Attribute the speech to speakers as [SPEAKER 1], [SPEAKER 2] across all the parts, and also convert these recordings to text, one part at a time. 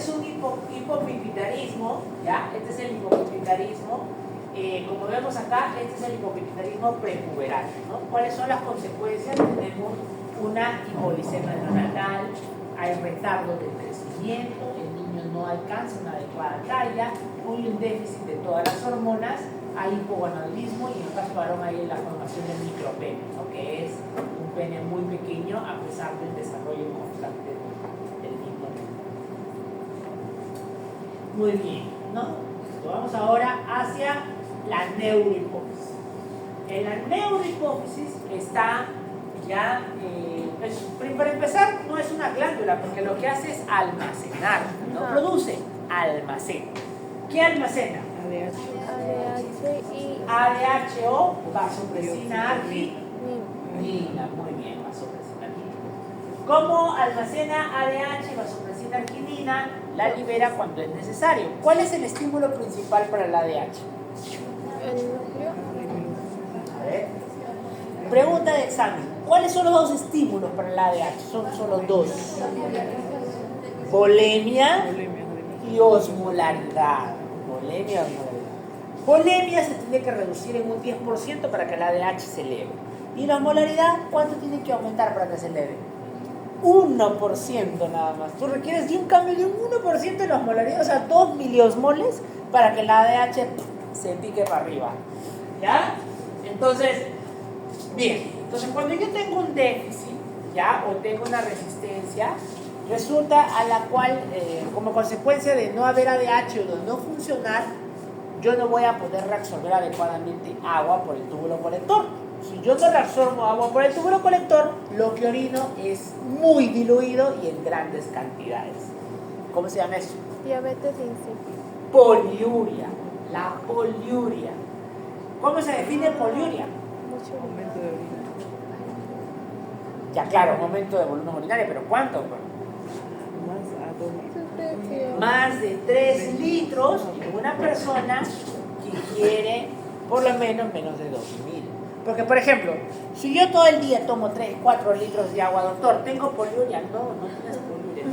[SPEAKER 1] es un hipopituitarismo, ¿ya? Este es el hipopituitarismo. Como vemos acá, este es el hipopituitarismo prepuberal, ¿no? ¿Cuáles son las consecuencias? Tenemos una hipoglicemia neonatal, hay retardo del crecimiento, el niño no alcanza una adecuada talla, hay un déficit de todas las hormonas, hay hipogonadismo y en el caso varón hay la formación del micropene, ¿no? Que es un pene muy pequeño a pesar del desarrollo constante del mismo. Muy bien, ¿no? Vamos ahora hacia la neurohipófisis. En la neurohipófisis está ya, para empezar, no es una glándula, porque lo que hace es almacenar, no produce, almacena. ¿Qué almacena? ADHO, vasopresina arginina. Muy bien, vasopresina arginina. ¿Cómo almacena ADH, vasopresina arginina? La libera cuando es necesario. ¿Cuál es el estímulo principal para el ADH?
[SPEAKER 2] El núcleo.
[SPEAKER 1] A ver. Pregunta de examen. ¿Cuáles son los dos estímulos para el ADH? Son solo dos. Volemia y osmolaridad. Volemia y osmolaridad. Volemia se tiene que reducir en un 10% para que el ADH se eleve. ¿Y la osmolaridad cuánto tiene que aumentar para que se eleve? 1% nada más. Tú requieres de un cambio de un 1% en la osmolaridad, o sea, 2 miliosmoles para que el ADH se pique para arriba. ¿Ya? Entonces, bien. Entonces, cuando yo tengo un déficit, ¿ya? O tengo una resistencia, resulta a la cual, como consecuencia de no haber ADH o de no funcionar, yo no voy a poder reabsorber adecuadamente agua por el túbulo colector. Si yo no reabsorbo agua por el túbulo colector, lo que orino es muy diluido y en grandes cantidades. ¿Cómo se llama eso?
[SPEAKER 2] Diabetes insípida.
[SPEAKER 1] Poliuria. La poliuria. ¿Cómo se define poliuria?
[SPEAKER 2] Mucho
[SPEAKER 3] Aumento de orina.
[SPEAKER 1] Ya claro, un aumento de volumen urinario, pero ¿cuánto? Más de 3 litros en una persona que quiere por lo menos de 2.000. Porque, por ejemplo, si yo todo el día tomo 3, 4 litros de agua, doctor, ¿tengo poliuria? No tienes poliuria.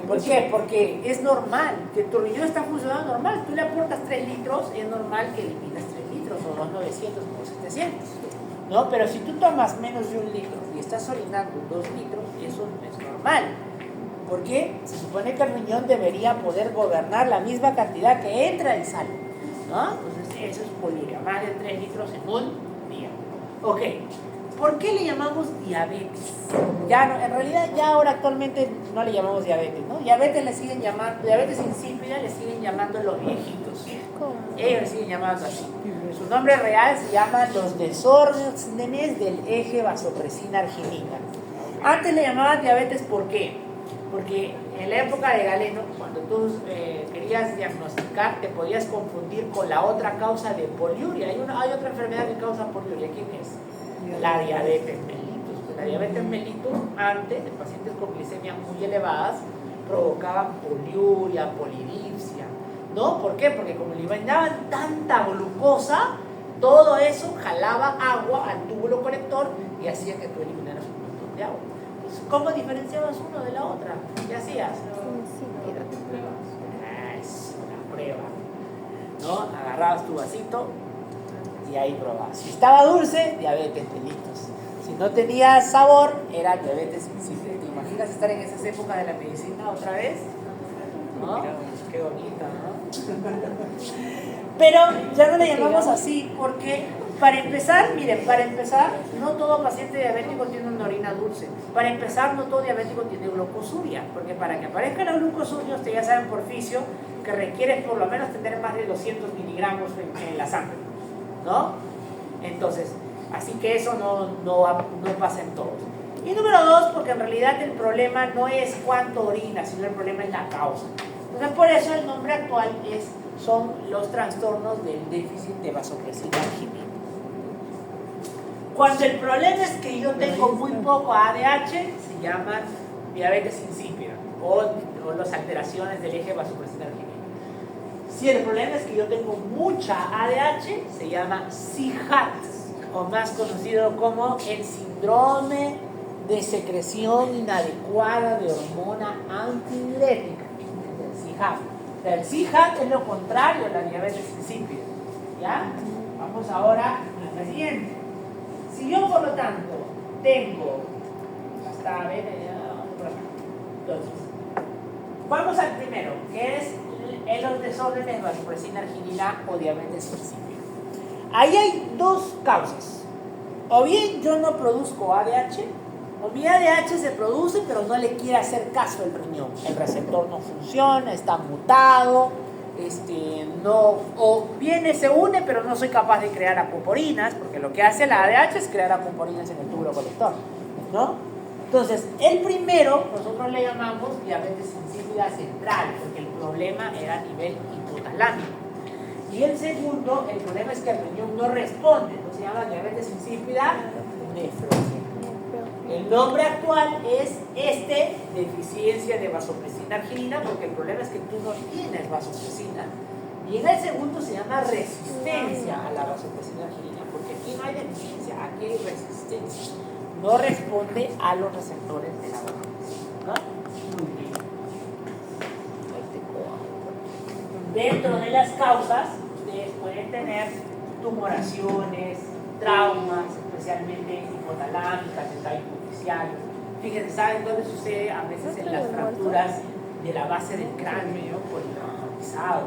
[SPEAKER 1] ¿Por qué? Porque es normal, que tu riñón está funcionando normal. Tú le aportas 3 litros, es normal que eliminas 3 litros, o 2.900 o 700. ¿No? Pero si tú tomas menos de 1 litro y estás orinando 2 litros, eso no es normal. ¿Por qué? Se supone que el riñón debería poder gobernar la misma cantidad que entra y sale, ¿no? Entonces eso es poliuria, más de 3 litros en un día. Ok, ¿por qué le llamamos diabetes? Ya no, en realidad ya ahora actualmente no le llamamos diabetes, ¿no? Diabetes le siguen llamando, diabetes insípida le siguen llamando los viejitos.
[SPEAKER 2] ¿Cómo?
[SPEAKER 1] Ellos le siguen llamando así. Su nombre real se llama los desórdenes del eje vasopresina arginina. Antes le llamaban diabetes, ¿por qué? Porque en la época de Galeno, cuando tú querías diagnosticar, te podías confundir con la otra causa de poliuria. Hay otra enfermedad que causa poliuria. ¿Quién es? La diabetes mellitus. La diabetes mellitus, antes, en pacientes con glicemias muy elevadas, provocaban poliuria, polidipsia. ¿No? ¿Por qué? Porque como le daban tanta glucosa, todo eso jalaba agua al túbulo colector y hacía que tú eliminaras un montón de agua. ¿Cómo diferenciabas uno de la otra? ¿Qué hacías?
[SPEAKER 2] Insípida.
[SPEAKER 1] Es una prueba. ¿No? Agarrabas tu vasito y ahí probabas. Si estaba dulce, diabetes mellitus. Si no tenía sabor, era diabetes insípida. ¿Te imaginas estar en esas épocas de la medicina otra vez? ¿No? Qué bonito, ¿no? Pero ya no le llamamos así porque, para empezar, miren, no todo paciente diabético tiene una orina dulce. Para empezar, no todo diabético tiene glucosuria, porque para que aparezca la glucosuria, ustedes ya saben por fisio que requiere por lo menos tener más de 200 miligramos en la sangre, ¿no? Entonces, así que eso no pasa en todos. Y número 2, porque en realidad el problema no es cuánto orina, sino el problema es la causa. Entonces, por eso el nombre actual son los trastornos del déficit de vasopresina arginina. Cuando el problema es que yo tengo muy poco ADH, se llaman diabetes insípida o las alteraciones del eje vasopresina arginina. Si el problema es que yo tengo mucha ADH, se llama SIHAT, o más conocido como el síndrome de secreción inadecuada de hormona antidiurética. CIHAT. O sea, el CIHAT es lo contrario a la diabetes insípida. ¿Ya? Vamos ahora a la siguiente. Si yo, por lo tanto, tengo hasta ver, entonces, vamos al primero, que es los desórdenes de vasopresina arginina o diabetes insípida. Ahí hay dos causas. O bien yo no produzco ADH, o mi ADH se produce pero no le quiere hacer caso el riñón. El receptor no funciona, está mutado, o viene, se une, pero no soy capaz de crear acuoporinas, porque lo que hace la ADH es crear acuoporinas en el túbulo colector, ¿no? Entonces, el primero nosotros le llamamos diabetes insípida central, porque el problema era a nivel hipotalámico. Y el segundo, el problema es que el riñón no responde, entonces se llama diabetes insípida nefrógena. El nombre actual es deficiencia de vasopresina arginina, porque el problema es que tú no tienes vasopresina. Y en el segundo se llama resistencia a la vasopresina arginina, porque aquí no hay deficiencia, aquí hay resistencia. No responde a los receptores de la vasopresina, ¿no? Muy bien. Dentro de las causas, ustedes pueden tener tumoraciones, traumas, especialmente hipotalámicas, de tallo superficial. Fíjense, ¿saben dónde sucede? A veces en las fracturas de la base del cráneo politraumatizado,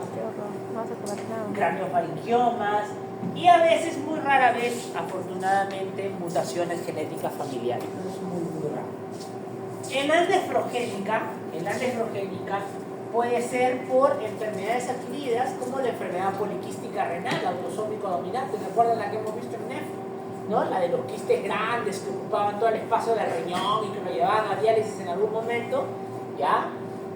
[SPEAKER 1] craneofaringiomas y a veces, muy rara vez, afortunadamente, mutaciones genéticas familiares. Eso es muy, muy raro. En la nefrogénica puede ser por enfermedades adquiridas como la enfermedad poliquística renal, autosómico dominante. ¿Recuerdan la que hemos visto en NEF? ¿No? La de los quistes grandes que ocupaban todo el espacio del riñón y que lo llevaban a diálisis en algún momento. ¿Ya?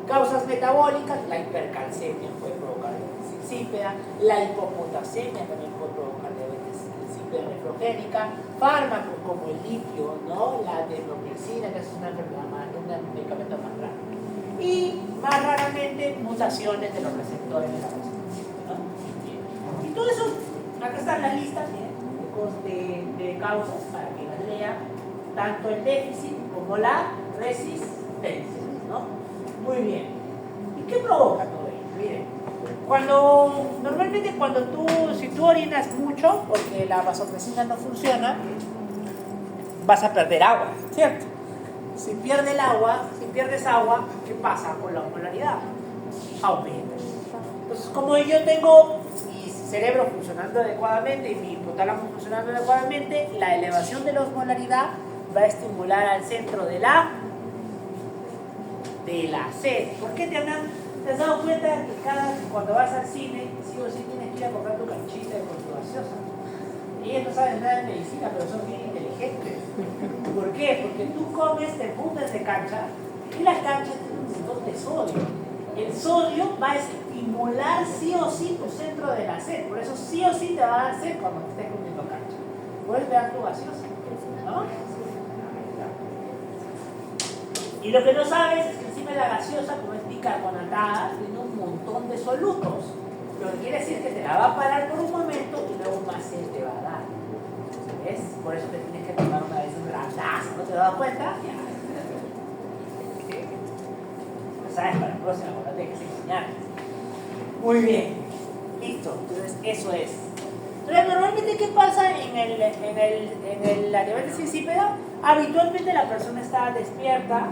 [SPEAKER 1] Causas metabólicas, la hipercalcemia puede provocar diabetes insípida, la hipopotasemia también puede provocar diabetes insípida nefrogénica, fármacos como el litio, ¿no? La desmoxicina, que es una enfermedad más, un medicamento más raro. Y más raramente mutaciones de los receptores de la vasopresina, ¿no? Y todo eso, acá está la lista de causas para que las lean, tanto el déficit como la resistencia, ¿no? Muy bien. ¿Y qué provoca todo ello? Miren, normalmente si tú orinas mucho porque la vasopresina no funciona, vas a perder agua, ¿cierto? Si pierdes agua, ¿qué pasa con la osmolaridad? Aumenta. Entonces, como yo tengo mi cerebro funcionando adecuadamente y mi hipotálamo funcionando adecuadamente, la elevación de la osmolaridad va a estimular al centro de la sed. ¿Por qué te has dado cuenta que cuando vas al cine, sí o sí tienes que ir a comprar tu canchita con tu gaseosa? Ellos no saben nada de medicina, pero son bien inteligentes. ¿Por qué? Porque tú comes, te fundes de cancha y la cancha tiene un montón de sodio. El sodio va a estimular sí o sí tu centro de la sed. Por eso sí o sí te va a dar sed cuando te estés comiendo cancha. Puedes ver tu gaseosa, ¿no? Y lo que no sabes es que encima de la gaseosa, como es bicarbonatada, tiene un montón de solutos. Lo que quiere decir que te la va a parar por un momento y luego más sed te va a dar. ¿Ves? Por eso te tienes que tomar una vez una taza. ¿No te das cuenta? Ya. ¿Sabes? Para la próxima, acuérdate que se enseñar. Muy bien. Listo. Entonces, eso es. Entonces, normalmente, ¿qué pasa en la diabetes insípida? Habitualmente la persona está despierta,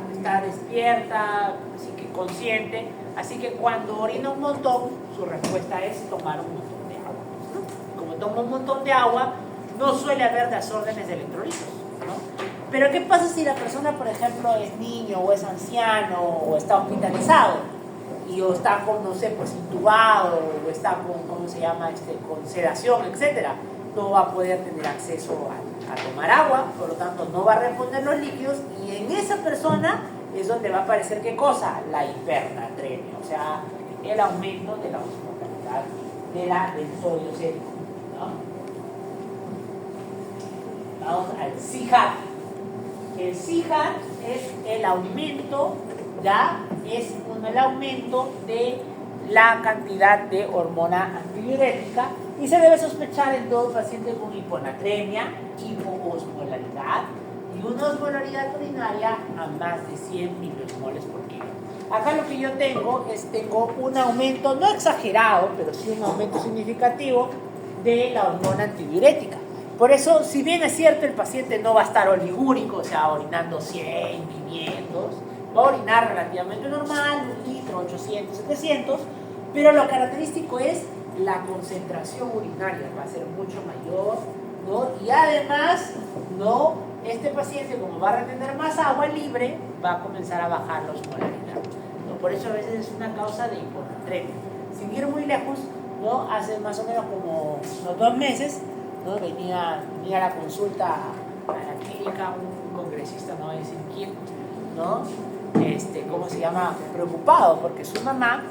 [SPEAKER 1] así que consciente, así que cuando orina un montón, su respuesta es tomar un montón de agua, ¿no? Como toma un montón de agua, no suele haber desórdenes de electrolitos, ¿no? Pero ¿qué pasa si la persona, por ejemplo, es niño o es anciano o está hospitalizado o está con, no sé, pues intubado o está con, ¿cómo se llama? Con sedación, etcétera? No va a poder tener acceso a tomar agua, por lo tanto no va a responder los líquidos y en esa persona es donde va a aparecer ¿qué cosa? La hipernatremia, o sea, el aumento de la osmolaridad del sodio sérico, ¿no? Vamos al CIHAT. El CIHAT es el aumento, el aumento de la cantidad de hormona antidiurética y se debe sospechar en todo paciente con hiponatremia, hipoosmolaridad y una osmolaridad urinaria a más de 100 milimoles por kilo. Acá lo que yo tengo un aumento, no exagerado, pero sí un aumento significativo de la hormona antidiurética. Por eso, si bien es cierto, el paciente no va a estar oligúrico, o sea, orinando 100, 500, va a orinar relativamente normal, 1 litro, 800, 700, pero lo característico es la concentración urinaria, va a ser mucho mayor, ¿no? Y además, ¿no? Este paciente, como va a retener más agua libre, va a comenzar a bajar la osmolaridad, ¿no? Por eso a veces es una causa de hiponatremia. Sin ir muy lejos, ¿no? Hace más o menos como unos 2 meses, ¿no? venía a la consulta a la clínica un congresista, no voy a decir quién, ¿no? ¿Cómo se llama? Preocupado porque su mamá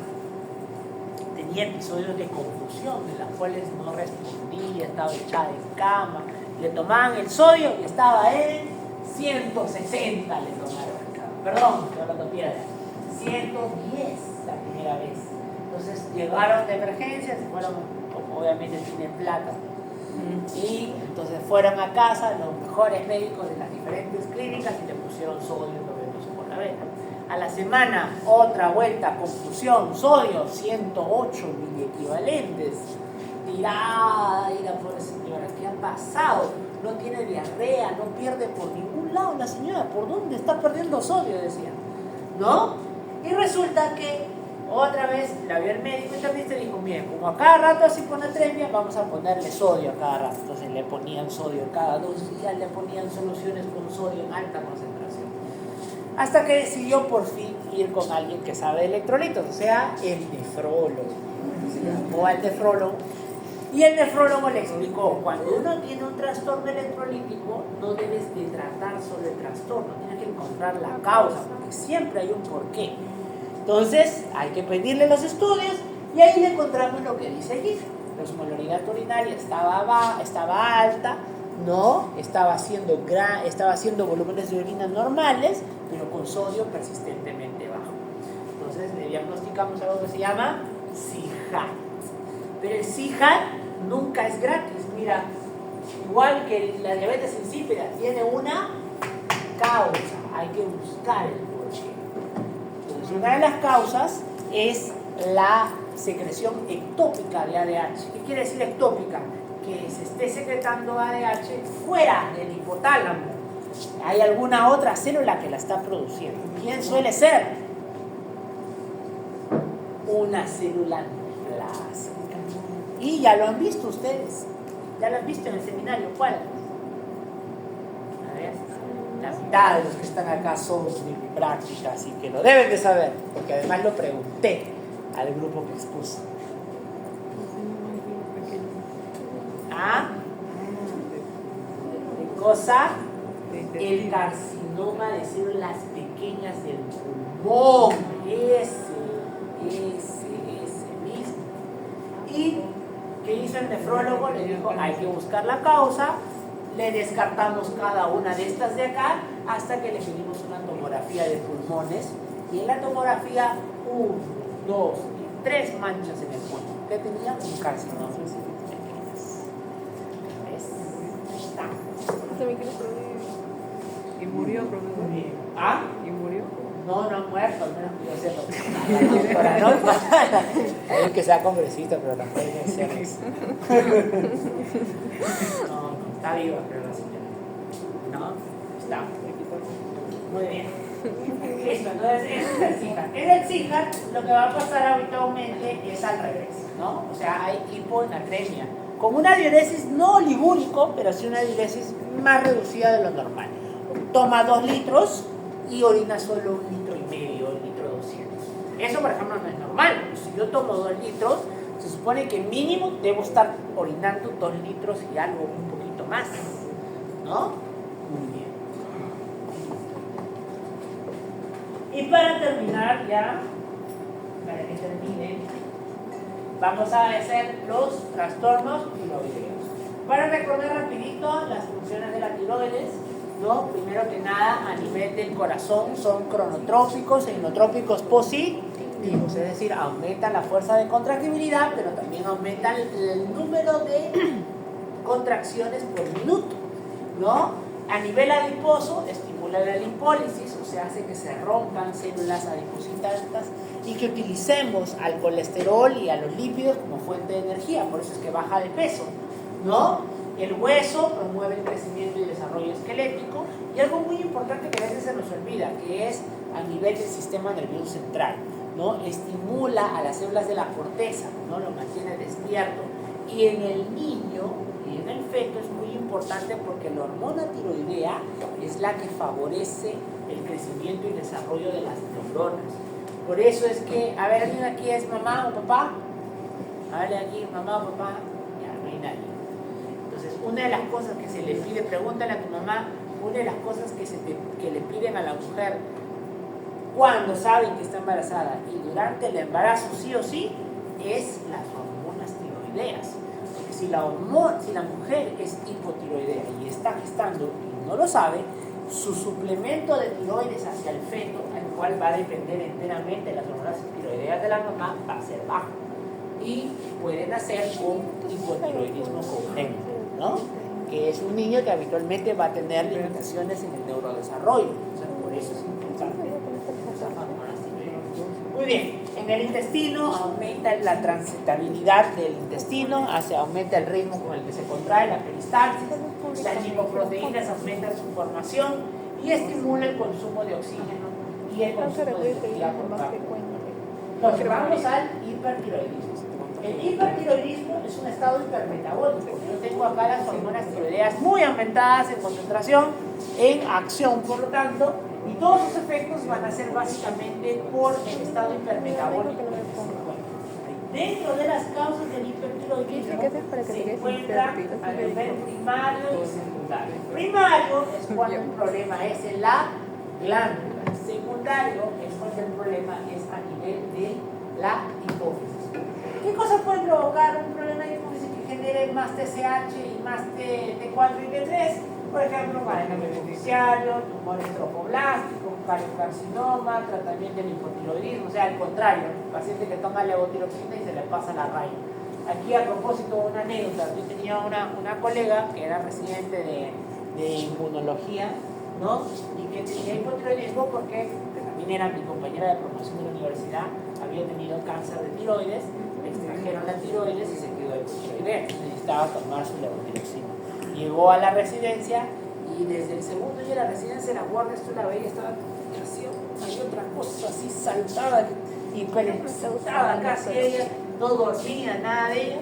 [SPEAKER 1] tenía episodios de confusión en las cuales no respondía, estaba echada en cama, le tomaban el sodio y estaba en 160, le tomaron el cama. Perdón, estoy hablando piedra, 110 la primera vez. Entonces llegaron de emergencia, se fueron, obviamente tienen plata, y entonces fueron a casa los mejores médicos de las diferentes clínicas y le pusieron sodio endovenoso por la vena. A la semana, otra vuelta, confusión, sodio, 108 miliequivalentes. Tirada, y la pobre señora, ¿qué ha pasado? No tiene diarrea, no pierde por ningún lado la señora, ¿por dónde está perdiendo sodio? Decía, ¿no? Y resulta que otra vez la vio el médico y también te dijo, bien, como a cada rato hace hiponatremia, vamos a ponerle sodio a cada rato. Entonces le ponían sodio cada 2 días, le ponían soluciones con sodio en alta concentración. Hasta que decidió por fin ir con alguien que sabe de electrolitos, o sea, el nefrólogo. Se llamó al nefrólogo y el nefrólogo le explicó, cuando uno tiene un trastorno electrolítico, no debes de tratar solo el trastorno, tienes que encontrar la causa, porque siempre hay un porqué. Entonces, hay que pedirle los estudios y ahí le encontramos lo que dice aquí. La osmolaridad urinaria estaba alta, ¿no? Estaba haciendo volúmenes de orina normales, pero con sodio persistentemente bajo. Entonces, le diagnosticamos algo que se llama CIJAT. Pero el CIJAT nunca es gratis. Mira, igual que la diabetes insípida, tiene una causa. Hay que buscar el porqué. Una de las causas es la secreción ectópica de ADH. ¿Qué quiere decir ectópica? Que se esté secretando ADH fuera del hipotálamo. Hay alguna otra célula que la está produciendo. ¿Quién suele ser? Una célula plásmica. Y ya lo han visto ustedes. Ya lo han visto en el seminario. ¿Cuál? A ver. La mitad de los que están acá son de práctica, así que lo deben de saber, porque además lo pregunté al grupo que expuso. ¿Ah? ¿Qué cosa? El carcinoma de células pequeñas del pulmón. Ese mismo. ¿Y qué hizo el nefrólogo? Le dijo, hay que buscar la causa. Le descartamos cada una de estas de acá hasta que le pedimos una tomografía de pulmones y en la tomografía 1, 2 y 3 manchas en el pulmón. ¿Qué tenía? Un carcinoma. ¿Ves? Ahí está.
[SPEAKER 3] ¿Y murió, profesor?
[SPEAKER 1] ¿Ah?
[SPEAKER 3] ¿Y murió?
[SPEAKER 1] No ha muerto, al menos que yo sepa. No, hay que sea congresista, pero no puede ser eso. No, está viva, pero la señora. ¿No? Está. Muy bien. Listo, entonces es el CIJAT. En el CIJAT lo que va a pasar habitualmente es al revés, ¿no? O sea, hay hiponatremia. Con una diuresis no oligúrico, pero sí una diuresis más reducida de lo normal. Toma 2 litros y orina solo 1,5 litros, 1,2 litros. Eso, por ejemplo, no es normal. Si yo tomo 2 litros, se supone que mínimo debo estar orinando 2 litros y algo un poquito más, ¿no? Muy bien. Y para terminar ya, para que termine, vamos a hacer los trastornos tiroideos. Para recordar rapidito las funciones de la tiroides, ¿no? Primero que nada, a nivel del corazón son cronotrópicos e inotrópicos positivos, es decir, aumentan la fuerza de contractibilidad, pero también aumentan el número de contracciones por minuto, ¿no? A nivel adiposo, estimulan estimula la lipólisis, o sea, hace que se rompan células adipositantes y que utilicemos al colesterol y a los lípidos como fuente de energía, por eso es que baja de peso, ¿no? El hueso promueve el crecimiento y desarrollo esquelético, y algo muy importante que a veces se nos olvida, que es a nivel del sistema nervioso central, ¿no? Estimula a las células de la corteza, ¿no? Lo mantiene despierto, y en el niño y en el feto es muy importante porque la hormona tiroidea es la que favorece el crecimiento y desarrollo de las neuronas. Por eso es que, a ver, ¿alguien aquí es mamá o papá? A ver, aquí, mamá o papá, ya, no hay nadie. Entonces, una de las cosas que se le pide, pregúntale a tu mamá, una de las cosas que le piden a la mujer cuando saben que está embarazada y durante el embarazo sí o sí, es las hormonas tiroideas. Porque si la mujer es hipotiroidea y está gestando y no lo sabe, su suplemento de tiroides hacia el feto, al cual va a depender enteramente de las hormonas tiroideas de la mamá, va a ser bajo. Y puede nacer con hipotiroidismo congénito, ¿no? Que es un niño que habitualmente va a tener limitaciones en el neurodesarrollo. O sea, por eso es importante usar hormonas tiroideas. Muy bien, en el intestino aumenta la transitabilidad del intestino, aumenta el ritmo con el que se contrae la peristalsis, las lipoproteínas aumentan su formación y estimula el consumo de oxígeno y el consumo de energía por parte. Entonces vamos al hipertiroidismo. El hipertiroidismo es un estado hipermetabólico. Yo tengo acá las hormonas tiroideas muy aumentadas en concentración, en acción, por lo tanto, y todos sus efectos van a ser básicamente por el estado hipermetabólico. Dentro de las causas del hipertiroidismo se encuentra a nivel primario y secundario. Primario es cuando el problema es en la glándula. Secundario es cuando el problema es a nivel de la hipófisis. ¿Qué cosas pueden provocar un problema de hipófisis que genere más TSH y más T4 y T3? Por ejemplo, cadena beneficiario, tumores trofoblásticos, cariocarcinoma, tratamiento del hipotiroidismo, o sea, al contrario, el paciente que toma levotiroxina y se le pasa la raya. Aquí, a propósito, una anécdota. Yo tenía una colega que era residente de inmunología, ¿no? Y que tenía hipotiroidismo porque también era mi compañera de promoción de la universidad, había tenido cáncer de tiroides, le extrajeron la tiroides y se quedó hipotiroidea, necesitaba tomar su levotiroxina. Llegó a la residencia y desde el segundo día de la residencia, la guardia, esto la veía, estaba casi, hay otra cosa así, saltada, hiperexcitada casi ella, no dormía, nada de ella,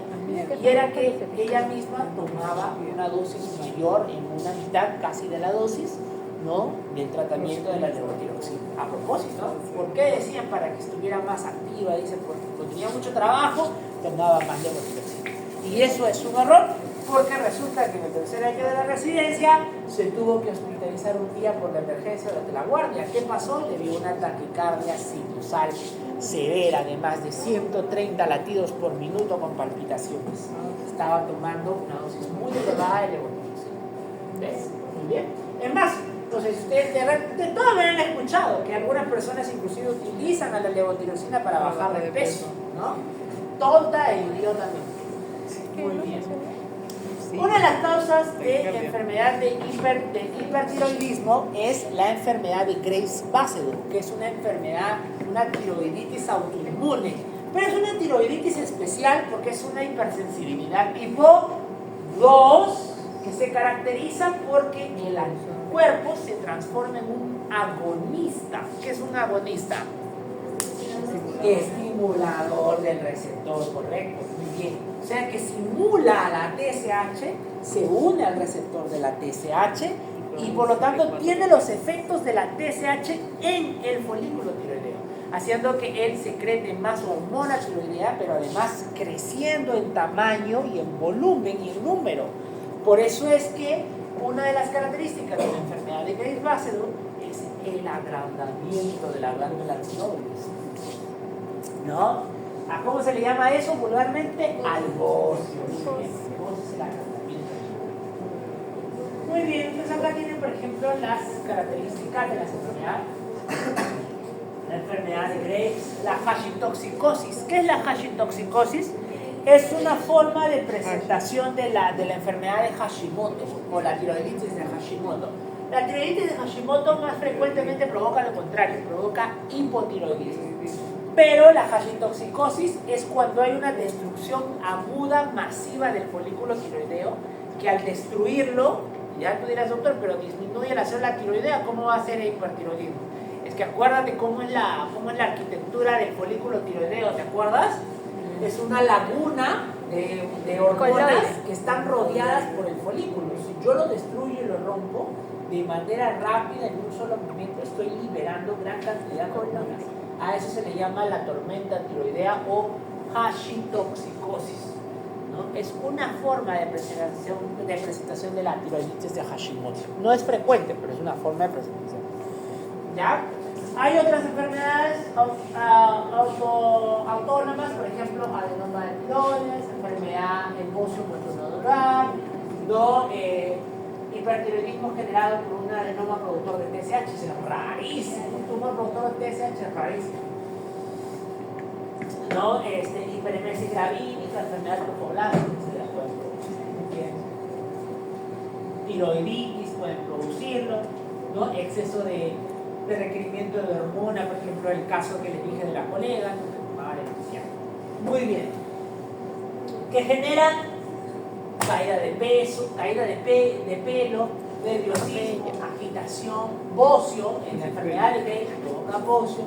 [SPEAKER 1] y era que ella misma tomaba una dosis mayor, en una mitad casi de la dosis, ¿no?, del tratamiento de la levotiroxina. A propósito, ¿por qué decían? Para que estuviera más activa, dice, porque cuando tenía mucho trabajo, tomaba más levotiroxina. Y eso es un error, porque resulta que en el tercer año de la residencia se tuvo que hospitalizar un día por la emergencia de la guardia. ¿Qué pasó? Le dio una taquicardia sinusal severa de más de 130 latidos por minuto con palpitaciones. Estaba tomando una dosis muy elevada de levotiroxina. ¿Ves? Muy bien. Es más, entonces ustedes de todas maneras han escuchado que algunas personas inclusive utilizan a la levotiroxina para bajar de peso, ¿no? Tonta e idiotamente. Muy bien. Una de las causas de enfermedad de hipertiroidismo es la enfermedad de Graves-Basedow, que es una enfermedad, una tiroiditis autoinmune, pero es una tiroiditis especial porque es una hipersensibilidad tipo 2 que se caracteriza porque el cuerpo se transforma en un agonista. ¿Qué es un agonista? Estimulador del receptor, correcto, muy bien. O sea que simula a la TSH, se une al receptor de la TSH y por lo tanto tiene los efectos de la TSH en el folículo tiroideo, haciendo que él secrete más hormona tiroidea, pero además creciendo en tamaño y en volumen y en número. Por eso es que una de las características de la enfermedad de Graves-Basedow es el agrandamiento de la glándula tiroides, ¿no? ¿A cómo se le llama eso vulgarmente? Algocio. Muy bien, entonces acá tienen, por ejemplo, las características de las enfermedades. La enfermedad de Graves, la hashimotoxicosis. ¿Qué es la hashimotoxicosis? Es una forma de presentación de la enfermedad de Hashimoto o la tiroiditis de Hashimoto, La tiroiditis de Hashimoto más frecuentemente provoca lo contrario, provoca hipotiroidismo. Pero la hashitoxicosis es cuando hay una destrucción aguda, masiva del folículo tiroideo, que al destruirlo, ya tú dirás, doctor, pero disminuye la célula tiroidea, ¿cómo va a ser el hipertiroidismo? Es que acuérdate cómo es la arquitectura del folículo tiroideo, ¿te acuerdas? Es una laguna de hormonas que están rodeadas por el folículo. Si yo lo destruyo y lo rompo, de manera rápida, en un solo momento, estoy liberando gran cantidad de hormonas. A eso se le llama la tormenta tiroidea o hashitoxicosis, ¿no? Es una forma de presentación de la tiroiditis de Hashimoto. No es frecuente, pero es una forma de presentación. ¿Ya? Hay otras enfermedades autónomas, por ejemplo, adenoma de tiroides, enfermedad en bocio nodular, ¿no? Hipertiroidismo generado por un adenoma productor de TSH, es rarísimo, un tumor productor de TSH es rarísimo, ¿no? Hiperemesis gravídica, enfermedad trofoblástica, se la pueden producir, tiroiditis pueden producirlo, ¿no? Exceso de requerimiento de hormona, por ejemplo, el caso que les dije de la colega, muy bien, que generan caída de peso, caída de pelo, nerviosismo, agitación, bocio, en la enfermedad de Graves provoca bocio,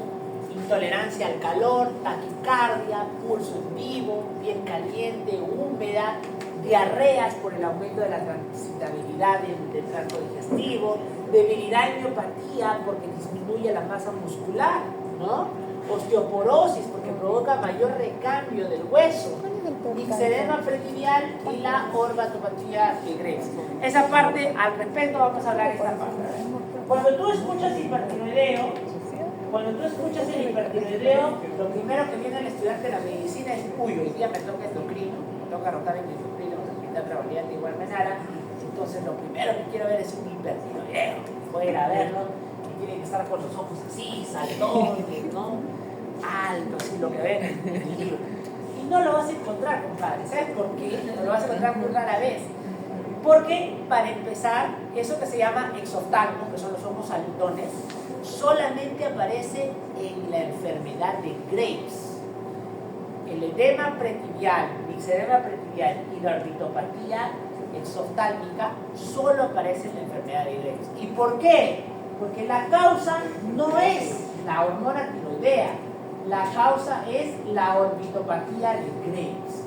[SPEAKER 1] intolerancia al calor, taquicardia, pulso en vivo, piel caliente, húmeda, diarreas por el aumento de la transitabilidad del tracto digestivo, debilidad y miopatía porque disminuye la masa muscular, ¿no? Osteoporosis porque provoca mayor recambio del hueso, ixedema pretibial y la orbatopatía de Graves. Esa parte, al respecto, vamos a hablar esta parte. Cuando tú escuchas hipertiroideo, lo primero que viene al estudiante de la medicina es, uy, hoy día me toca endocrino, me toca rotar en endocrino, hospital prevalente igual menara. Entonces lo primero que quiero ver es un hipertiroideo. Voy a ir a verlo y tiene que estar con los ojos así, saltones, ¿no? Altos, y lo que ven en el libro. Y no lo vas a encontrar, compadre. ¿Sabes por qué? No lo vas a encontrar muy rara vez. Porque, para empezar, eso que se llama exoftalmo, que son los ojos saltones, solamente aparece en la enfermedad de Graves. El edema pretibial, mixedema pretibial y la orbitopatía exoftálmica solo aparece en la enfermedad de Graves. ¿Y por qué? Porque la causa no es la hormona tiroidea, la causa es la orbitopatía de Graves.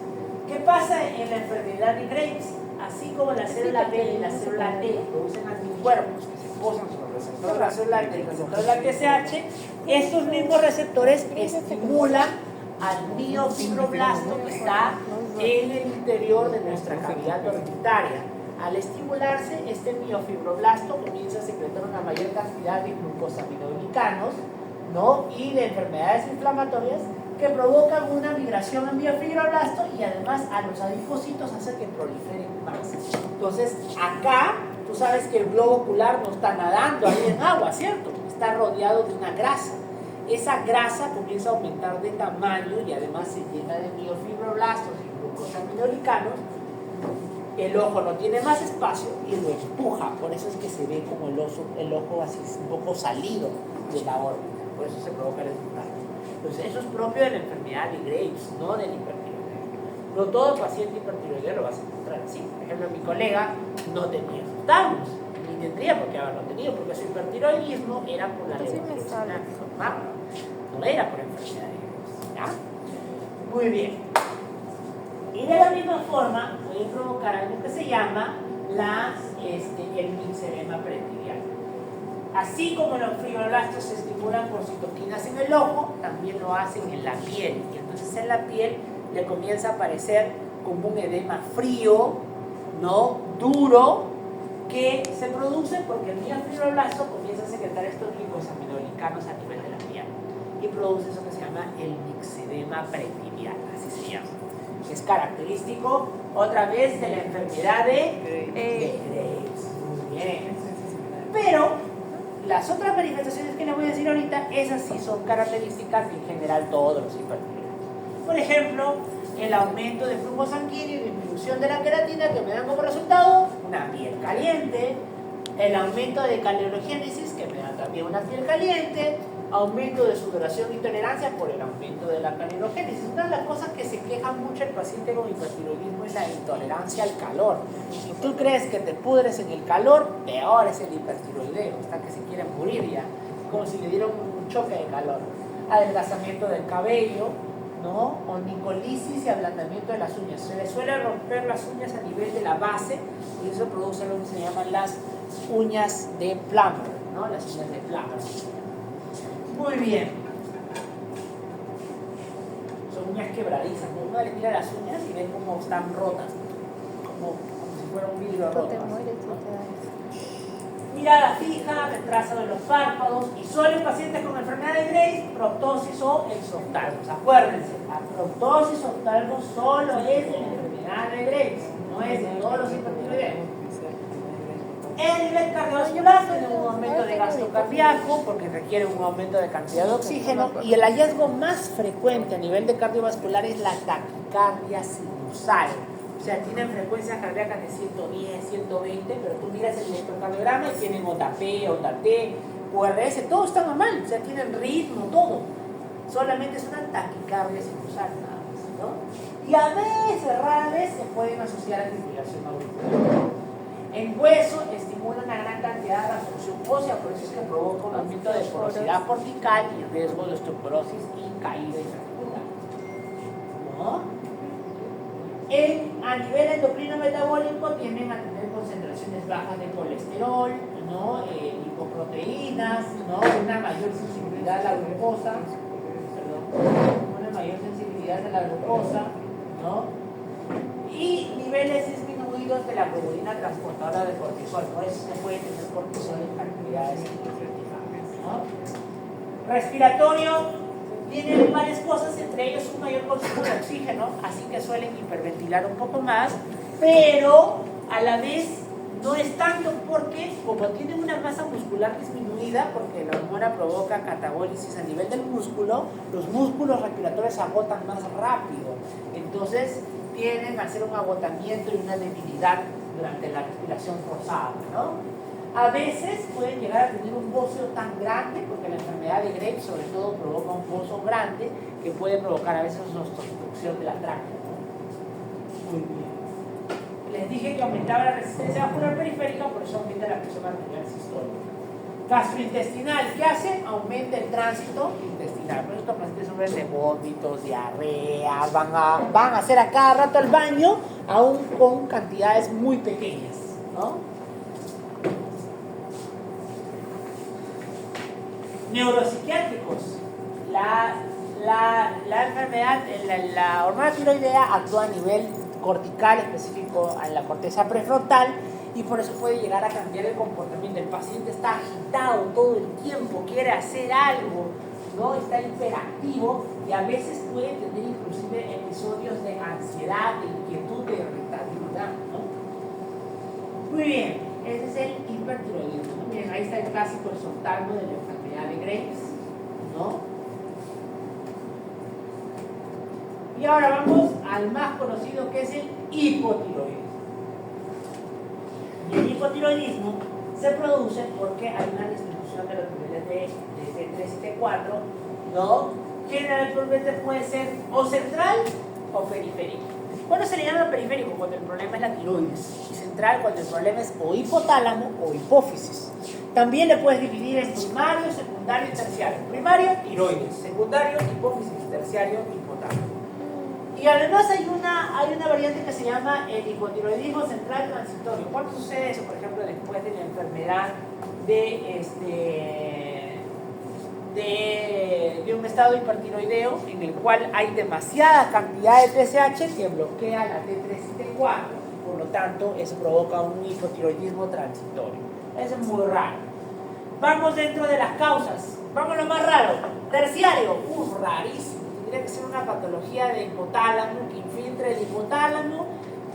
[SPEAKER 1] ¿Qué pasa en la enfermedad de Graves? Así como la célula B y la célula T producen anticuerpos que se posan sobre el receptor de la célula del receptor de la TSH, estos mismos receptores estimulan al miofibroblasto que está en el interior de nuestra cavidad orbitaria. Al estimularse, este miofibroblasto comienza a secretar una mayor cantidad de glucosaminoglicanos, ¿no? Y de enfermedades inflamatorias que provocan una migración al miofibroblasto y además a los adipocitos hace que proliferen más. Entonces, acá, tú sabes que el globo ocular no está nadando ahí en agua, ¿cierto? Está rodeado de una grasa. Esa grasa comienza a aumentar de tamaño y además se llena de miofibroblastos y glucosaminoglicanos. El ojo no tiene más espacio y lo empuja, por eso es que se ve como el ojo así un poco salido de la órbita, por eso se provoca el resultado. Entonces eso es propio de la enfermedad de Graves, no del hipertiroideo. No todo paciente hipertiroideo lo vas a encontrar así. Por ejemplo, mi colega no tenía exoftalmos, ni tendría por qué haberlo tenido, porque su hipertiroidismo era por la levotiroxina, no era por enfermedad de Graves, ¿ya? Muy bien. Y de la misma forma puede provocar algo que se llama el mixedema pretibial. Así como los fibroblastos se estimulan por citoquinas en el ojo, también lo hacen en la piel. Y entonces en la piel le comienza a aparecer como un edema frío, ¿no? Duro, que se produce porque el miofibroblasto comienza a secretar estos glucosaminoglicanos a nivel de la piel. Y produce eso que se llama el mixedema pretibial, así se llama. Es característico, otra vez, de la enfermedad de Graves. Muy bien. Pero las otras manifestaciones que les voy a decir ahorita, esas sí son características en general todos los hipertiroidismos. Por ejemplo, el aumento de flujo sanguíneo y disminución de la queratina que me dan como resultado una piel caliente, El aumento de caloregénesis, que me da también una piel caliente, aumento de sudoración y tolerancia por el aumento de la caloregénesis. Una de las cosas que se queja mucho el paciente con hipertiroidismo es la intolerancia al calor. Si tú crees que te pudres en el calor, peor es el hipertiroideo, hasta que se quieren morir ya, como si le dieran un choque de calor. Adelgazamiento del cabello, ¿no? Onicolisis y ablandamiento de las uñas. Se le suele romper las uñas a nivel de la base y eso produce lo que se llaman las uñas de Plummer, ¿no? Las uñas de Plummer. Muy bien. Son uñas quebradizas, ¿no? Uno le mira las uñas y ve cómo están rotas, como si fuera un vidrio roto.
[SPEAKER 2] Te mueres si
[SPEAKER 1] ¿no?
[SPEAKER 2] te das.
[SPEAKER 1] Mirada fija, retraso de los párpados y solo en pacientes con enfermedad de Graves, proptosis o exoftalmos. Acuérdense, la proptosis o oftalmos solo es en enfermedad de Graves, no es en todos los hipertiroideos. El nivel cardiovascular tiene un aumento de gasto cardíaco porque requiere un aumento de cantidad de oxígeno y el hallazgo más frecuente a nivel de cardiovascular es la taquicardia sinusal. O sea, tienen frecuencias cardíacas de 110, 120, pero tú miras el electrocardiograma y tienen OTP, OTT, QRS, todo está normal, o sea, tienen ritmo, todo. Solamente es una taquicardia sinusal nada más, ¿no? Y a veces, rara vez, se pueden asociar a fibrilación auricular. En hueso estimula una gran cantidad de absorción ósea, por eso es que provoca un aumento de porosidad cortical y riesgo de osteoporosis y caída y fractura, ¿no? A nivel endocrino metabólico tienden a tener concentraciones bajas de colesterol, ¿no? Lipoproteínas, ¿no? Una mayor sensibilidad a la glucosa, una mayor sensibilidad a la glucosa, ¿no? Y niveles disminuidos de la globulina transportadora de cortisol, por eso se puede tener cortisol en cantidades significativas, ¿no? Respiratorio. Tienen varias cosas, entre ellos un mayor consumo de oxígeno, así que suelen hiperventilar un poco más, pero a la vez no es tanto porque como tienen una masa muscular disminuida, porque la hormona provoca catabólisis a nivel del músculo, los músculos respiratorios se agotan más rápido, entonces tienden a hacer un agotamiento y una debilidad durante la respiración forzada, ¿no? A veces pueden llegar a tener un bocio tan grande, porque la enfermedad de Graves sobre todo provoca un bozo grande que puede provocar a veces una obstrucción de la tráquea, ¿no? Muy bien. Les dije que aumentaba la resistencia vascular periférica, por eso aumenta la presión arterial sistólica. Gastrointestinal, ¿qué hace? Aumenta el tránsito intestinal. Por eso estos pacientes sufren de vómitos, diarrea, van a hacer a cada rato al baño, aún con cantidades muy pequeñas, ¿no? Neuropsiquiátricos. La enfermedad, la hormona tiroidea actúa a nivel cortical, específico en la corteza prefrontal, y por eso puede llegar a cambiar el comportamiento. El paciente está agitado todo el tiempo, quiere hacer algo, ¿no? Está hiperactivo y a veces puede tener inclusive episodios de ansiedad, de inquietud, de irritabilidad, ¿no? Muy bien, ese es el hipertiroidismo. Miren, ahí está el clásico exoftalmo de la enfermedad de Graves, ¿no? Y ahora vamos al más conocido, que es el hipotiroidismo. Y el hipotiroidismo se produce porque hay una disminución de los niveles de T3 y T4, ¿no? Generalmente puede ser o central o periférico. ¿Cuándo se le llama periférico? Cuando el problema es la tiroides. Y central cuando el problema es o hipotálamo o hipófisis. También le puedes dividir en primario, secundario y terciario. Primario, tiroides. Secundario, hipófisis. Terciario, hipotálamo. Y además hay una variante que se llama el hipotiroidismo central transitorio. ¿Cuándo sucede eso? Por ejemplo, después de la enfermedad de un estado hipertiroideo en el cual hay demasiada cantidad de TSH que bloquea la T3 y T4, por lo tanto eso provoca un hipotiroidismo transitorio. Eso es muy raro. Vamos dentro de las causas. Vamos a lo más raro. Terciario, rarísimo. Tendría que ser una patología de hipotálamo que infiltre el hipotálamo,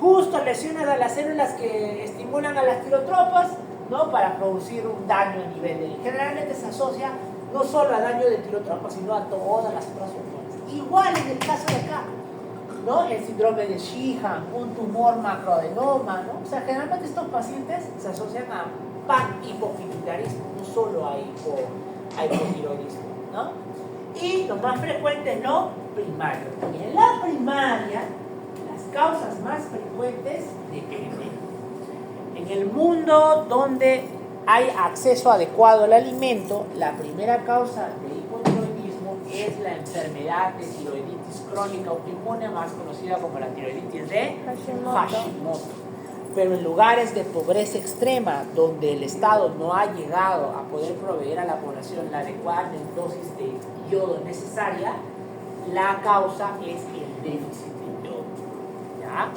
[SPEAKER 1] justo lesiones a las células que estimulan a las tirotropas, ¿no? Para producir un daño a nivel de... Generalmente se asocia no solo a daño de tirotropas, sino a todas las otras hormonas. Igual en el caso de acá, ¿no? El síndrome de Sheehan, un tumor macroadenoma, ¿no? O sea, generalmente estos pacientes se asocian a hipopituitarismo, no solo hay hipotiroidismo, ¿no? Y lo más frecuente es lo primario. Y en la primaria, las causas más frecuentes dependen. En el mundo donde hay acceso adecuado al alimento, la primera causa de hipotiroidismo es la enfermedad de tiroiditis crónica autoinmune, más conocida como la tiroiditis de Hashimoto. Pero en lugares de pobreza extrema, donde el Estado no ha llegado a poder proveer a la población la adecuada dosis de yodo necesaria, la causa es el déficit de yodo. ¿Ya?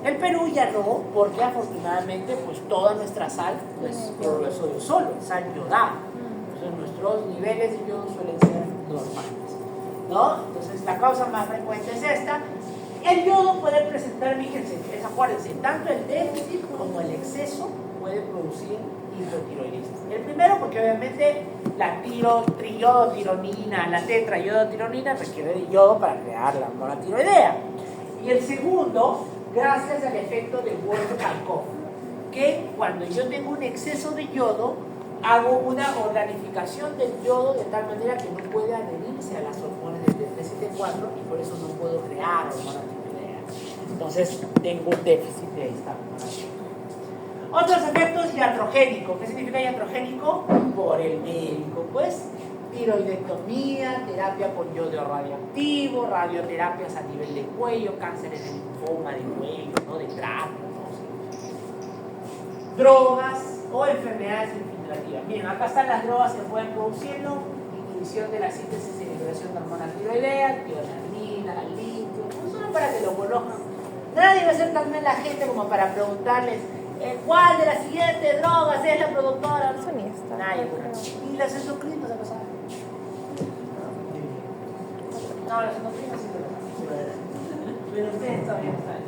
[SPEAKER 1] El Perú ya no, porque afortunadamente pues toda nuestra sal pues por sodio solo, sal yodada. Entonces nuestros niveles de yodo suelen ser normales, ¿no? Entonces la causa más frecuente es esta. El yodo puede presentar, fíjense, acuérdense, tanto el déficit como el exceso puede producir hipotiroidismo. El primero porque obviamente la triyodotironina, la tetrayodotironina requiere de yodo para crear la hormona tiroidea. Y el segundo, gracias al efecto de Wolff-Chaikoff, que cuando yo tengo un exceso de yodo, hago una organificación del yodo de tal manera que no puede adherirse a las hormonas del T3 y T4 y por eso no puedo crear hormona tiroidea. Entonces tengo un déficit de esta hormona. Otros efectos iatrogénicos. ¿Qué significa iatrogénico? Por el médico, pues tiroidectomía, terapia con yodo radioactivo, radioterapias a nivel de cuello, cánceres de linfoma de cuello, ¿no? De tránsito, ¿no? Drogas o enfermedades infiltrativas. Miren, acá están las drogas que pueden producirlo: inhibición de la síntesis y liberación de hormona tiroidea, tironina, litio, no solo para que lo conozcan. Nadie va a ser tan la gente como para preguntarles ¿cuál de las siguientes drogas es la productora? No, nadie. ¿Y las endocrinas a pasar? No, las endocrinas sí lo saben. Pero ustedes todavía no saben.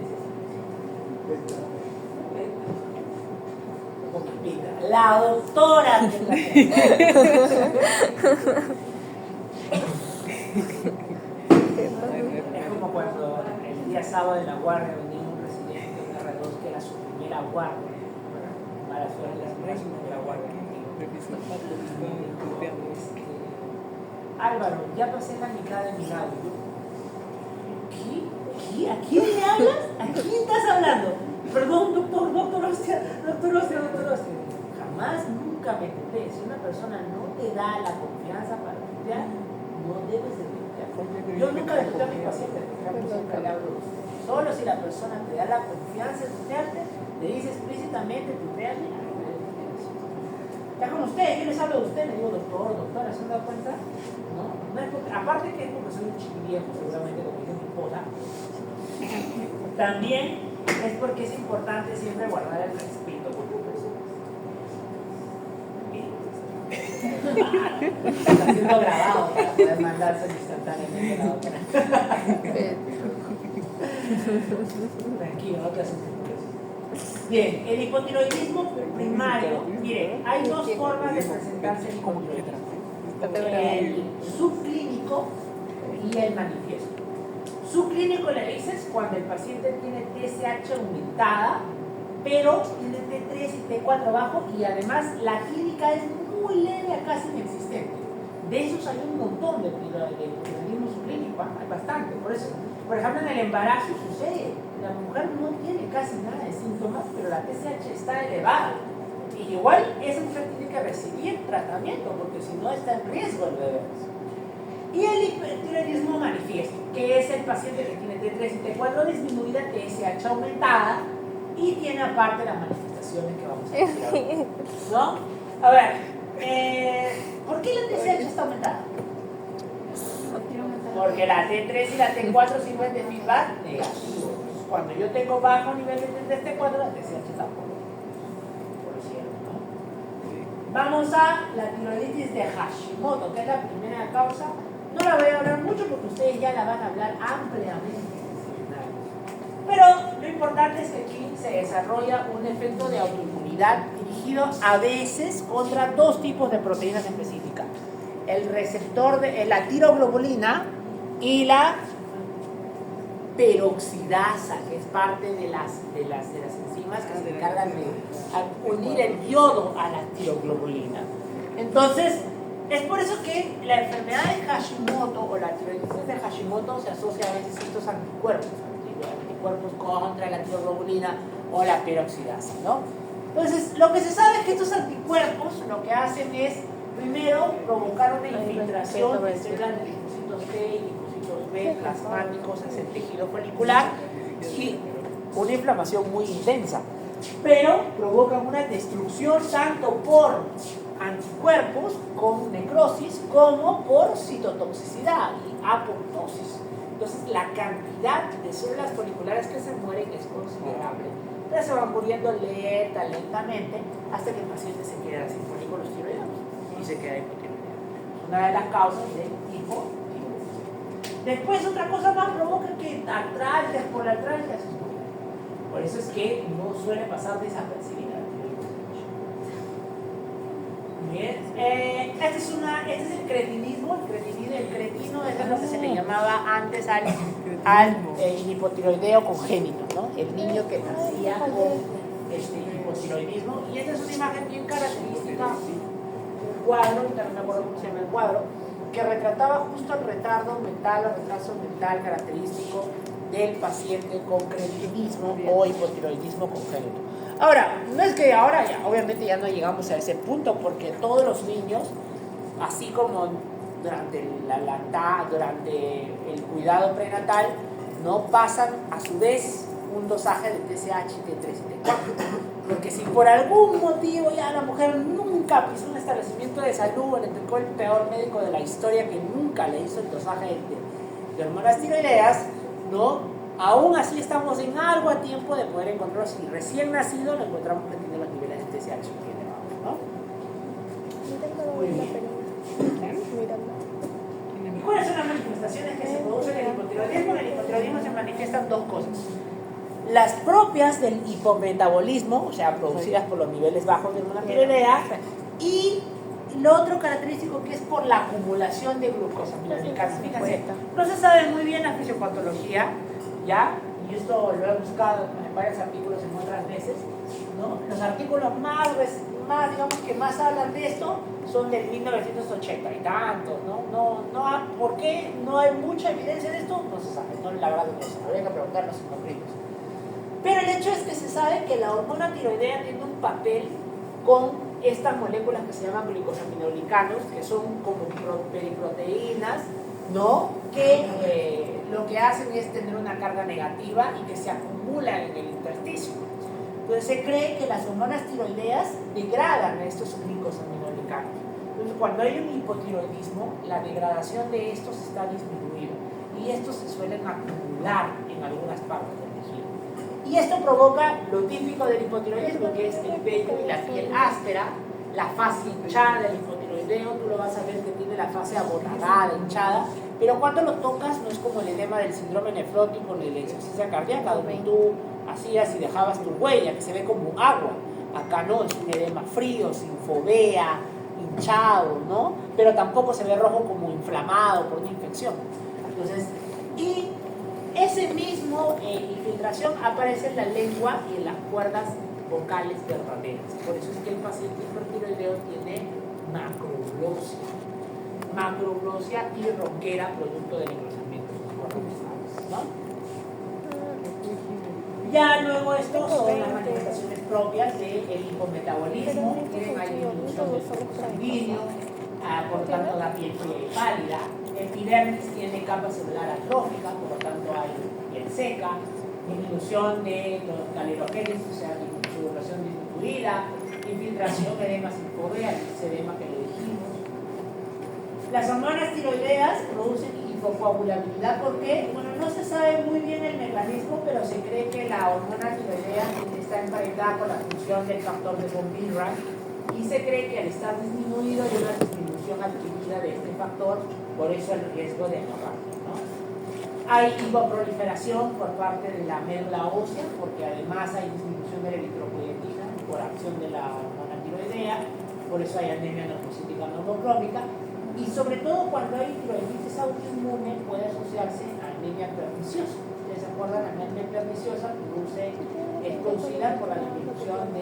[SPEAKER 1] La doctora. Es como cuando el día sábado en la guardia venía un residente de R2 que era su primera guardia. Mala suerte, la primera guardia. Álvaro, ya pasé la mitad de mi lado. ¿Qué? ¿A quién le hablas? ¿A quién estás hablando? Perdón, doctor Hostia. Jamás, nunca me tutees. Si una persona no te da la confianza para tutear, no debes de tutear. Yo nunca le tuteo a mi paciente, siempre le hablo. Solo si la persona te da la confianza de tutearte, le dice explícitamente tutearle. Ya con ustedes, yo les hablo de usted, le digo doctora, ¿se han dado cuenta? No es porque, aparte que es porque soy un chiquiviejo, seguramente como dice mi esposa, también es porque es importante siempre guardar el respeto por tu persona. Está siendo grabado para poder mandarse instantáneamente a la otra. Tranquilo, no te haces. Bien, el hipotiroidismo primario. Miren, hay dos formas de presentarse el hipotiroidismo: el subclínico y el manifiesto. Subclínico le dices cuando el paciente tiene TSH aumentada, pero tiene T3 y T4 bajo, y además la clínica es muy leve a casi inexistente. De esos hay un montón de hipotiroidismo subclínico, hay bastante. Por ejemplo, en el embarazo sucede. La mujer no tiene casi nada de síntomas, pero la TSH está elevada. Y igual esa mujer tiene que recibir tratamiento, porque si no está en riesgo el bebé. Y el hipertiroidismo manifiesto, que es el paciente que tiene T3 y T4 disminuida, TSH aumentada, y tiene aparte las manifestaciones que vamos a ver, ¿no? A ver, ¿por qué la TSH está aumentada? Porque la T3 y la T4 sirven de feedback negativo. Cuando yo tengo bajo nivel de T3 y T4, la TSH tampoco. Por cierto, ¿no? Vamos a la tiroiditis de Hashimoto, que es la primera causa. No la voy a hablar mucho porque ustedes ya la van a hablar ampliamente. Pero lo importante es que aquí se desarrolla un efecto de autoinmunidad dirigido a veces contra dos tipos de proteínas específicas: el receptor de la tiroglobulina y la peroxidasa, que es parte de las enzimas que se encargan de unir el yodo a la tiroglobulina. Entonces, es por eso que la enfermedad de Hashimoto o la tiroiditis de Hashimoto se asocia a veces a estos anticuerpos contra la tiroglobulina o la peroxidasa, ¿no? Entonces, lo que se sabe es que estos anticuerpos lo que hacen es, primero, provocar una infiltración de células de linfocitos T y linfocitos B plasmáticos hacia el tejido folicular y una inflamación muy intensa, pero provocan una destrucción tanto por anticuerpos con necrosis como por citotoxicidad y apoptosis. Entonces la cantidad de células foliculares que se mueren es considerable, pero se van muriendo lentamente hasta que el paciente se queda sin folículos tiroideos y se queda hipotiroideo. Es una de las causas del hipotiroidismo. Después otra cosa más provoca que artralgias, polartralgias. Por eso es que no suele pasar desapercibida. Bien. Este es el cretinismo. El cretino es lo que se le llamaba antes al hipotiroideo congénito, ¿no? El niño que nacía con hipotiroidismo. Y esta es una imagen bien característica, un cuadro, no me acuerdo cómo se llama el cuadro, que retrataba justo el retraso mental característico del paciente con cretinismo o hipotiroidismo congénito. Ahora, no es que ahora obviamente ya no llegamos a ese punto, porque todos los niños, así como durante durante el cuidado prenatal, no pasan a su vez un dosaje de TSH, T3 y T4. Porque si por algún motivo ya la mujer nunca pisó un establecimiento de salud, le tocó el peor médico de la historia que nunca le hizo el dosaje de hormonas tiroideas, ¿no? Aún así estamos en algo a tiempo de poder encontrarlo. Si recién nacido lo encontramos que tiene los niveles de TSH que elevamos, ¿no? Muy bien. ¿Y cuáles son las manifestaciones que se producen en el hipotiroidismo? En el hipotiroidismo se manifiestan dos cosas. Las propias del hipometabolismo, o sea, producidas por los niveles bajos de hormona tiroidea, y lo otro característico que es por la acumulación de glucosa. Fíjense, no se sabe muy bien la fisiopatología, ¿ya? Y esto lo he buscado en varios artículos en otras veces, ¿no? Los artículos digamos, que más hablan de esto son del 1980 y tantos, ¿no? ¿Por qué no hay mucha evidencia de esto? No se sabe, la verdad no se sabe, habría que preguntarnos a los primos. Pero el hecho es que se sabe que la hormona tiroidea tiene un papel con estas moléculas que se llaman glicosaminoglicanos, que son como periproteínas, ¿no? Que lo que hacen es tener una carga negativa y que se acumulan en el intersticio. Entonces se cree que las hormonas tiroideas degradan estos glicosaminoglicanos. Entonces cuando hay un hipotiroidismo, la degradación de estos está disminuida y estos se suelen acumular en algunas partes del tejido. Y esto provoca lo típico del hipotiroidismo, que es el vello y la piel áspera, la fase hinchada del hipotiroideo. Tú lo vas a ver que tiene la fase aborragada, hinchada, pero cuando lo tocas no es como el edema del síndrome nefrótico ni de la insuficiencia cardíaca, donde tú hacías y dejabas tu huella, que se ve como agua. Acá no, es un edema frío, sin fovea, hinchado, ¿no? Pero tampoco se ve rojo como inflamado por una infección. Entonces, y ese mismo infiltración aparece en la lengua y en las cuerdas vocales verdaderas. Por eso es que el paciente hipertiroideo tiene macroglosia y ronquera producto del engrosamiento, ¿no? Ya luego estos son las manifestaciones propias del hipometabolismo, tienen ahí disminución del flujo sanguíneo, por lo tanto la piel pálida, epidermis tiene capa celular atrófica, por lo tanto hay piel seca, disminución de los galerogénesis, o sea, sudoración disminuida, infiltración, edema sin fovea, el edema que le dijimos. Las hormonas tiroideas producen hipocoagulabilidad. ¿Por qué? Bueno, no se sabe muy bien el mecanismo, pero se cree que la hormona tiroidea está emparentada con la función del factor de von Willebrand y se cree que al estar disminuido hay una disminución adquirida de este factor, por eso el riesgo de hemorragia, ¿no? Hay hipoproliferación por parte de la médula ósea, porque además hay disminución de la eritropoyetina por acción de la hormona tiroidea, por eso hay anemia neumocítica neumocrónica. Y sobre todo cuando hay tiroiditis autoinmune puede asociarse a anemia perniciosa. ¿Ustedes se acuerdan? La anemia perniciosa es producida por la disminución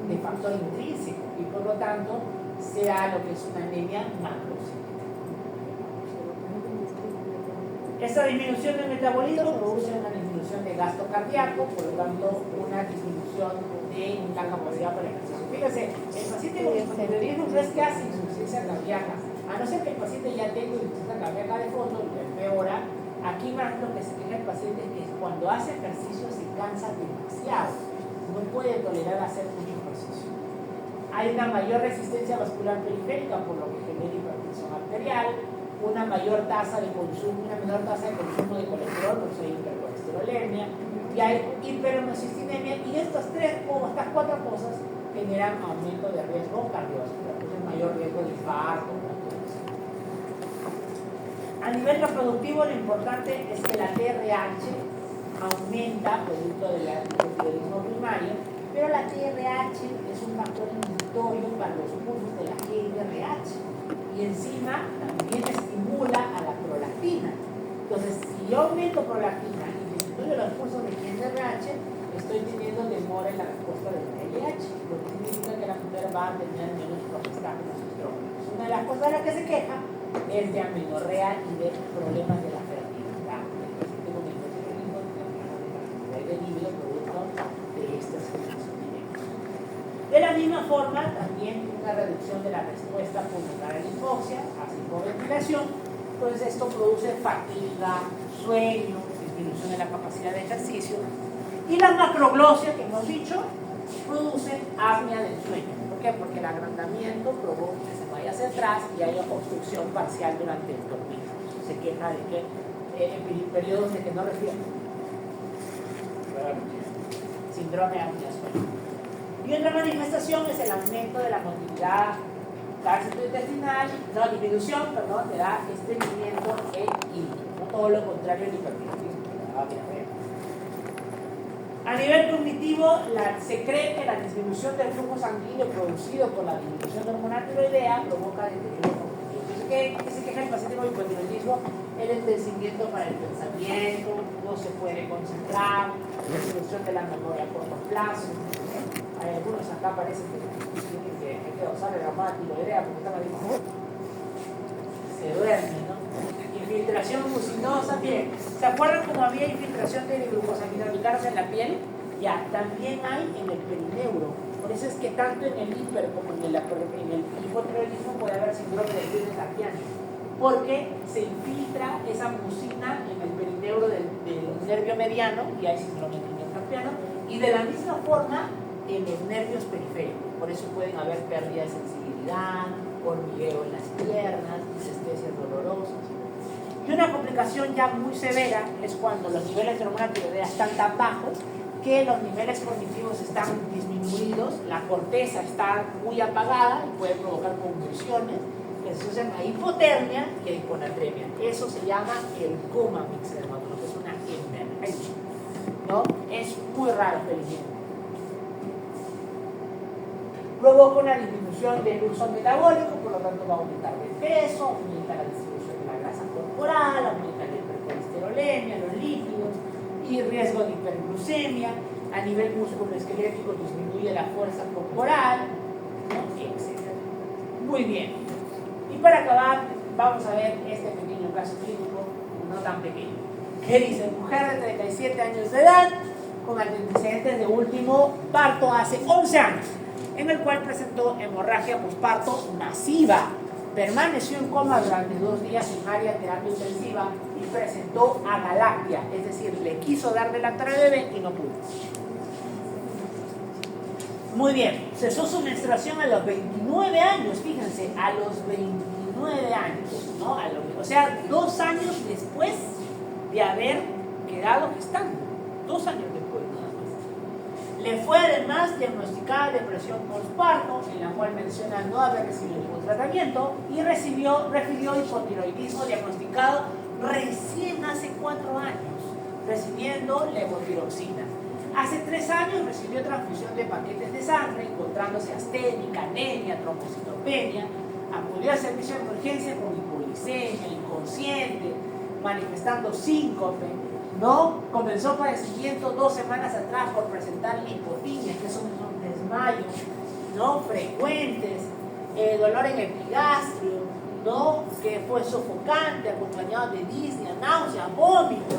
[SPEAKER 1] de factor intrínseco y por lo tanto se da lo que es una anemia macrocíclica. Esa disminución del metabolismo produce una disminución de gasto cardíaco, por lo tanto una disminución de la capacidad para el ejercicio. Fíjense, el paciente con hipotiroidismo no es que hace insuficiencia cardíaca, a no ser que el paciente ya tenga insuficiencia cardíaca de fondo y empeora. Aquí más lo que se queja el paciente es que cuando hace ejercicio se cansa demasiado, no puede tolerar hacer mucho ejercicio. Hay una mayor resistencia vascular periférica, por lo que genera hipertensión arterial, una menor tasa de consumo de colesterol, por eso hay hipercolesterolemia, y hay hiperhomocistinemia, y estas cuatro cosas generan aumento de riesgo cardiovascular, pues el mayor riesgo de infarto. A nivel reproductivo, lo importante es que la TRH aumenta producto del hipotiroidismo primario, pero la TRH es un factor inhibitorio para los pulsos de la GnRH y encima también estimula a la prolactina. Entonces, si yo aumento prolactina y disminuyo los pulsos de GnRH, estoy teniendo demora en la respuesta del LH, lo que significa que la mujer va a tener menos progestaje en los estrógenos. Una de las cosas de las que se queja es de amenorrea y de problemas de la fertilidad. El paciente con hipotiroidismo tiene problemas de fertilidad y de libido producto de estas cosas. De la misma forma, también una reducción de la respuesta pulmonar a la hipoxia, así por ventilación. Entonces esto produce fatiga, sueño, disminución de la capacidad de ejercicio. Y la macroglosia, que hemos dicho, produce apnea del sueño. ¿Por qué? Porque el agrandamiento provoca que se vaya hacia atrás y haya obstrucción parcial durante el dormir. Se queja de que en periodos de que no refiere. Síndrome de apnea del sueño. Y otra manifestación es el aumento de la motilidad gástrico-intestinal, te da estreñimiento e hígado, no todo lo contrario al hipertiroidismo, que da diarrea. A nivel cognitivo, se cree que la disminución del flujo sanguíneo producido por la disminución hormonal tiroidea provoca deterioro cognitivo. Entonces, ¿qué se queja el paciente con hipotiroidismo? El envejecimiento para el pensamiento, no se puede concentrar, disminución de la memoria a corto plazo. Hay algunos acá parecen que tienen que usar la armada tiroidea porque están ahí. Se duerme, ¿no? Infiltración mucinosa, bien. ¿Se acuerdan cómo había infiltración de glucosaminoglicanos en la piel? Ya, también hay en el perineuro. Por eso es que tanto en el hiper como en el hipotiroidismo puede haber síndrome de fiebre carpiana. Porque se infiltra esa mucina en el perineuro del nervio mediano y hay síndrome de fiebre carpiana. Y de la misma forma en los nervios periféricos. Por eso pueden haber pérdida de sensibilidad, hormigueo en las piernas, disestesias dolorosas. Y una complicación ya muy severa es cuando los niveles de hormona tiroidea están tan bajos que los niveles cognitivos están disminuidos, la corteza está muy apagada y puede provocar convulsiones, que se llama hipotermia y hiponatremia. Eso se llama el coma mixedermático, que es una emergencia, ¿no? Es muy raro, felizmente. Provoca una disminución del uso metabólico, por lo tanto va a aumentar de peso, aumenta la distribución de la grasa corporal, aumenta la hipercolesterolemia, los lípidos y riesgo de hiperglucemia. A nivel musculoesquelético disminuye la fuerza corporal, ¿no? Etc. Muy bien. Y para acabar, vamos a ver este pequeño caso clínico, no tan pequeño. ¿Qué dice? Mujer de 37 años de edad, con antecedentes de último parto hace 11 años. En el cual presentó hemorragia posparto masiva, permaneció en coma durante 2 días en área de terapia intensiva y presentó agalactia, es decir, le quiso dar de lactar al bebé y no pudo. Muy bien, cesó su menstruación a los 29 años, fíjense, a los 29 años, ¿no? O sea, 2 años después de haber quedado gestando, 2 años después. Le fue además diagnosticada depresión postparto, en la cual menciona no haber recibido ningún tratamiento, y refirió hipotiroidismo diagnosticado recién hace 4 años, recibiendo levotiroxina. Hace 3 años recibió transfusión de paquetes de sangre, encontrándose asténica, anemia, trombocitopenia. Acudió al servicio de emergencia con hipovolemia. semicemia, inconsciente, manifestando síncope, ¿no? Comenzó padecimiento 2 semanas atrás por presentar lipotimia, que son unos desmayos, ¿no? Frecuentes, dolor en epigastrio, ¿no? Que fue sofocante, acompañado de disnea, náuseas, vómitos.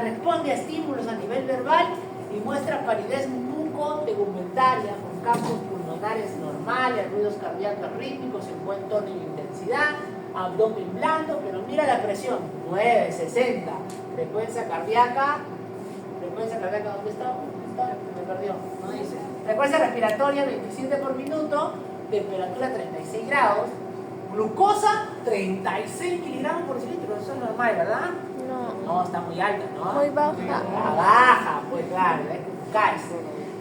[SPEAKER 1] Responde a estímulos a nivel verbal y muestra palidez mucotegumentaria con campos pulmonares normales, ruidos cardíacos rítmicos en buen tono y intensidad, abdomen blando, pero mira la presión, 9, 60, frecuencia cardíaca, ¿dónde está? Me perdió, no dice. Frecuencia respiratoria 27 por minuto, temperatura 36 grados, glucosa 36 miligramos por cilindro, eso es normal, ¿verdad? No, está muy alta, ¿no?
[SPEAKER 2] Muy baja.
[SPEAKER 1] Baja, pues claro, caes.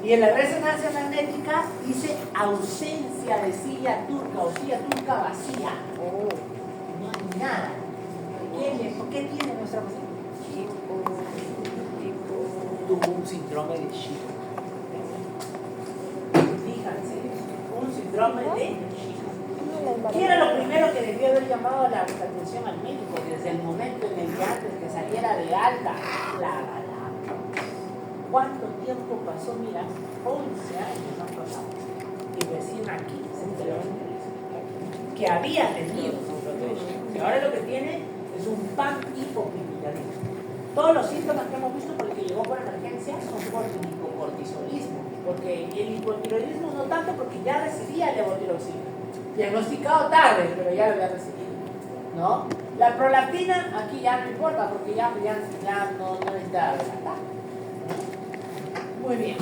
[SPEAKER 1] Y en la resonancia magnética dice ausencia de silla turca o silla turca vacía. No hay nada. ¿Qué tiene nuestra paciente? Tuvo un síndrome de Chico. Fíjense, un síndrome de Chico. ¿Qué era lo primero que debió haber llamado la atención al médico desde el momento en el que antes que saliera de alta? ¿Cuánto tiempo pasó? Mira, 11 años han pasado. Y recién aquí se enteró que había tenido y ahora lo que tiene es un panhipopituitarismo. Todos los síntomas que hemos visto porque llegó por emergencia son por hipocortisolismo, porque el hipotiroidismo no tanto porque ya recibía el levotiroxina, diagnosticado tarde, pero ya lo había recibido, ¿no? La prolactina aquí ya no importa porque ya no necesita adelantar, ¿no? Muy bien.